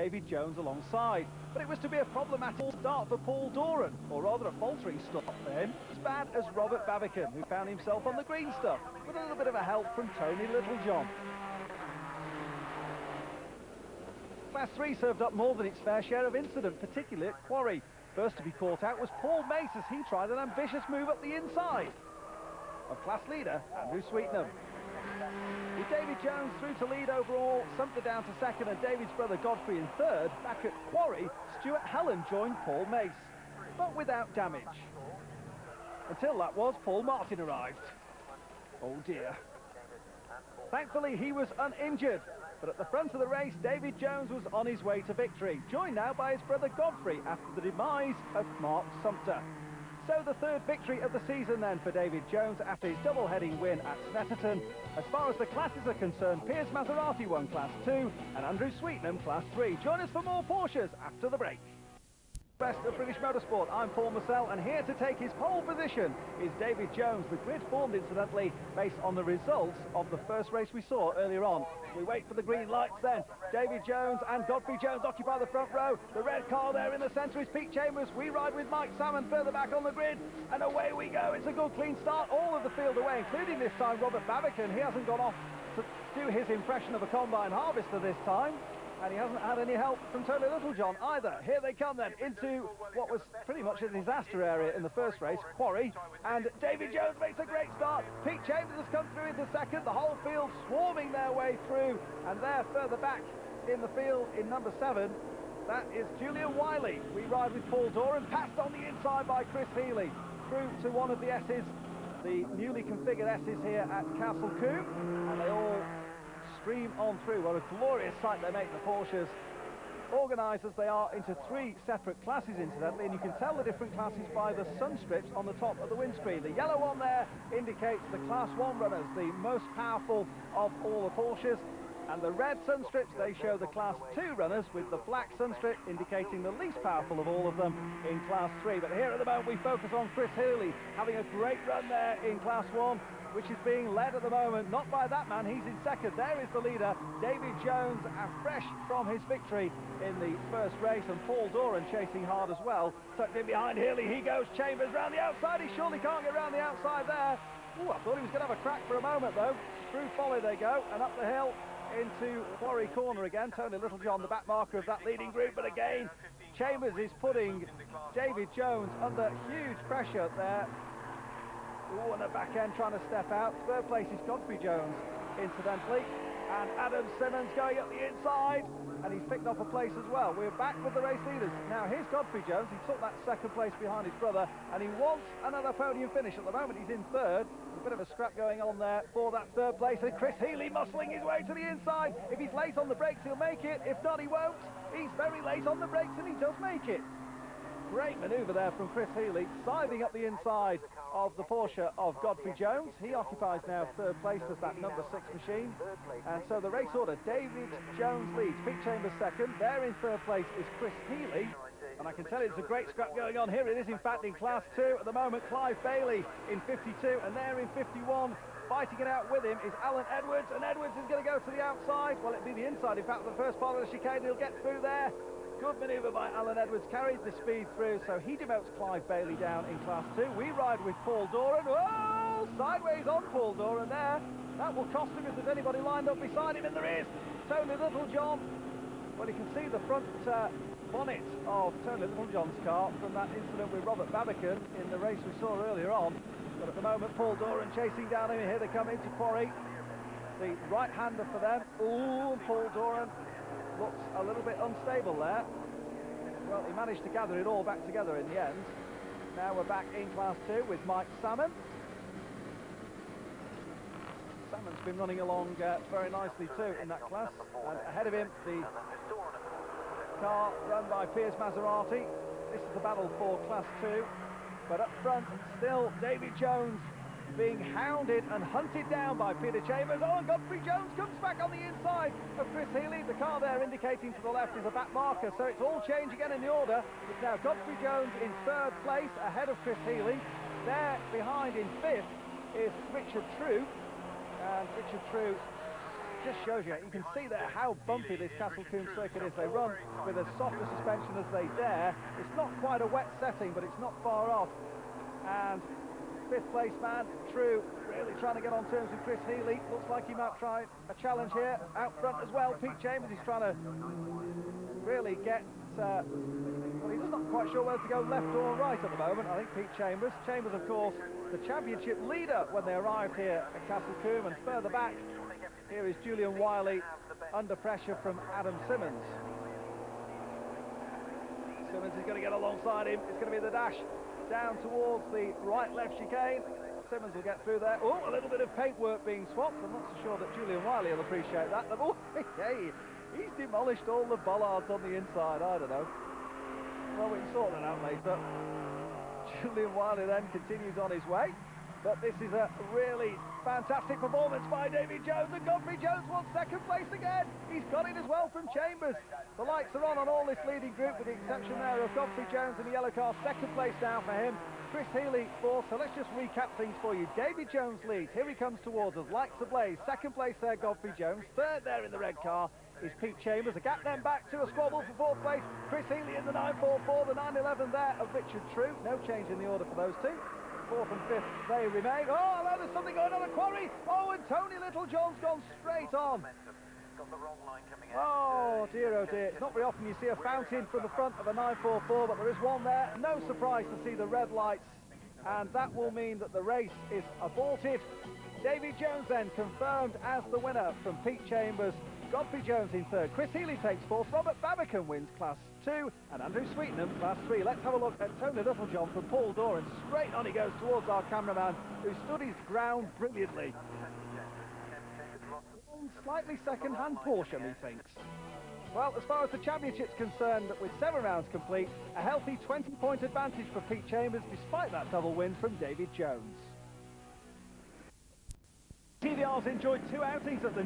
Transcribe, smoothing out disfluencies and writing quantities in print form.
David Jones alongside. But it was to be a problematic start for Paul Doran, or rather a faltering start for him, as bad as Robert Babbicon, who found himself on the green stuff, with a little bit of a help from Tony Littlejohn. Class 3 served up more than its fair share of incident, particularly at Quarry. First to be caught out was Paul Mace as he tried an ambitious move up the inside of class leader Andrew Sweetnam. With David Jones through to lead overall, Sumter down to second and David's brother Godfrey in third, back at Quarry, Stuart Helen joined Paul Mace, but without damage. Until that was Paul Martin arrived. Oh dear. Thankfully he was uninjured, but at the front of the race David Jones was on his way to victory, joined now by his brother Godfrey after the demise of Mark Sumter. So the third victory of the season then for David Jones after his double-heading win at Snetterton. As far as the classes are concerned, Piers Maserati won Class 2 and Andrew Sweetnam Class 3. Join us for more Porsches after the break. Best of British Motorsport, I'm Paul Marcel, and here to take his pole position is David Jones. The grid formed, incidentally, based on the results of the first race we saw earlier on. We wait for the green lights then. David Jones and Godfrey Jones occupy the front row. The red car there in the centre is Pete Chambers. We ride with Mike Salmon further back on the grid, and away we go. It's a good clean start. All of the field away, including this time Robert Babbicon. He hasn't gone off to do his impression of a combine harvester this time. And he hasn't had any help from Tony Littlejohn either. Here they come then into what was pretty much a disaster area in the first race, Quarry. And David Jones makes a great start. Pete Chambers has come through into second. The whole field swarming their way through. And there further back in the field in number 7, that is Julian Wiley. We ride with Paul Doran, passed on the inside by Chris Healy. Through to one of the S's, the newly configured S's here at Castle Combe. And they all stream on through. What a glorious sight they make, the Porsches. Organised as they are into 3 separate classes, incidentally, and you can tell the different classes by the sun strips on the top of the windscreen. The yellow one there indicates the Class 1 runners, the most powerful of all the Porsches, and the red sun strips, they show the Class 2 runners, with the black sun strip indicating the least powerful of all of them in Class 3. But here at the moment we focus on Chris Healy, having a great run there in Class 1, which is being led at the moment, not by that man, he's in second. There is the leader, David Jones, fresh from his victory in the first race, and Paul Doran chasing hard as well. Tucked in behind Healy, he goes, Chambers round the outside, he surely can't get round the outside there. Ooh, I thought he was going to have a crack for a moment though. Through Folly they go, and up the hill into Quarry Corner again. Tony Littlejohn, the back marker of that leading group, but again, Chambers is putting David Jones under huge pressure there. Ooh, and the back end trying to step out. Third place is Godfrey Jones, incidentally. And Adam Simmons going up the inside. And he's picked up a place as well. We're back with the race leaders. Now, here's Godfrey Jones. He took that second place behind his brother. And he wants another podium finish. At the moment, he's in third. A bit of a scrap going on there for that third place. And Chris Healy muscling his way to the inside. If he's late on the brakes, he'll make it. If not, he won't. He's very late on the brakes, and he does make it. Great manoeuvre there from Chris Healy, siding up the inside of the Porsche of Godfrey Jones. He occupies now third place as that number 6 machine. And so the race order, David Jones leads, Pete Chambers second. There in third place is Chris Healy. And I can tell you there's a great scrap going on here. It is in fact in Class 2 at the moment. Clive Bailey in 52, and there in 51. Fighting it out with him is Alan Edwards, and Edwards is going to go to the outside. Well, it'd be the inside, in fact, the first part of the chicane. He'll get through there. Good manoeuvre by Alan Edwards, carries the speed through, so he demotes Clive Bailey down in Class 2. We ride with Paul Doran. Oh, sideways on Paul Doran there. That will cost him if there's anybody lined up beside him, and there is. Tony Littlejohn. Well, you can see the front bonnet of Tony Littlejohn's car from that incident with Robert Babbicon in the race we saw earlier on. But at the moment, Paul Doran chasing down him. Here they come into Quarry. The right-hander for them. Ooh, and Paul Doran looks a little bit unstable there. Well, he managed to gather it all back together in the end. Now we're back in Class 2 with Mike Salmon. Salmon's been running along very nicely too in that class. And ahead of him, the car run by Piers Maserati. This is the battle for Class 2. But up front, still David Jones being hounded and hunted down by Peter Chambers. Oh, and Godfrey Jones comes back on the inside of Chris Healy. The car there indicating to the left is a back marker, so it's all changed again in the order. It's now Godfrey Jones in third place, ahead of Chris Healy. There behind in fifth is Richard True. And Richard True just shows you, you can see there how bumpy this Castle Combe circuit is. They run with as soft a suspension as they dare. It's not quite a wet setting, but it's not far off. And fifth place man, True, really trying to get on terms with Chris Healy. Looks like he might try a challenge here. Out front as well, Pete Chambers, he's trying to really get... well, he's just not quite sure whether to go left or right at the moment. I think Pete Chambers. Chambers, of course, the championship leader when they arrived here at Castle Combe, and further back, here is Julian Wiley under pressure from Adam Simmons. Simmons is going to get alongside him. It's going to be the dash down towards the right-left chicane. Simmons will get through there. Oh, a little bit of paintwork being swapped. I'm not so sure that Julian Wiley will appreciate that. Oh, hey, he's demolished all the bollards on the inside. I don't know. Well, we can sort that out later. Julian Wiley then continues on his way. But this is a really fantastic performance by Davy Jones, and Godfrey Jones wants second place again. He's got it as well from Chambers. The lights are on all this leading group, with the exception there of Godfrey Jones in the yellow car. Second place now for him. Chris Healy fourth. So let's just recap things for you. Davy Jones leads. Here he comes towards us. Lights ablaze. Second place there, Godfrey Jones. Third there in the red car is Pete Chambers. A gap then back to a squabble for fourth place. Chris Healy in the 944. The 911 there of Richard True. No change in the order for those two. Fourth and fifth, they remain. Oh, no, there's something going on at Quarry. Oh, and Tony Littlejohn's gone straight on. Oh dear, it's not very often you see a fountain from the front of a 944, but there is one there. No surprise to see the red lights, and that will mean that the race is aborted. Davy Jones then confirmed as the winner from Pete Chambers. Godfrey Jones in third. Chris Healy takes fourth. Robert Babbicombe wins Class 2. And Andrew Sweetenham, Class 3. Let's have a look at Tony Littlejohn from Paul Doran. Straight on he goes towards our cameraman, who stood his ground brilliantly. Slightly second-hand Porsche, methinks. Well, as far as the championship's concerned, with 7 rounds complete, a healthy 20-point advantage for Pete Chambers, despite that double win from David Jones. TVR's enjoyed 2 outings at the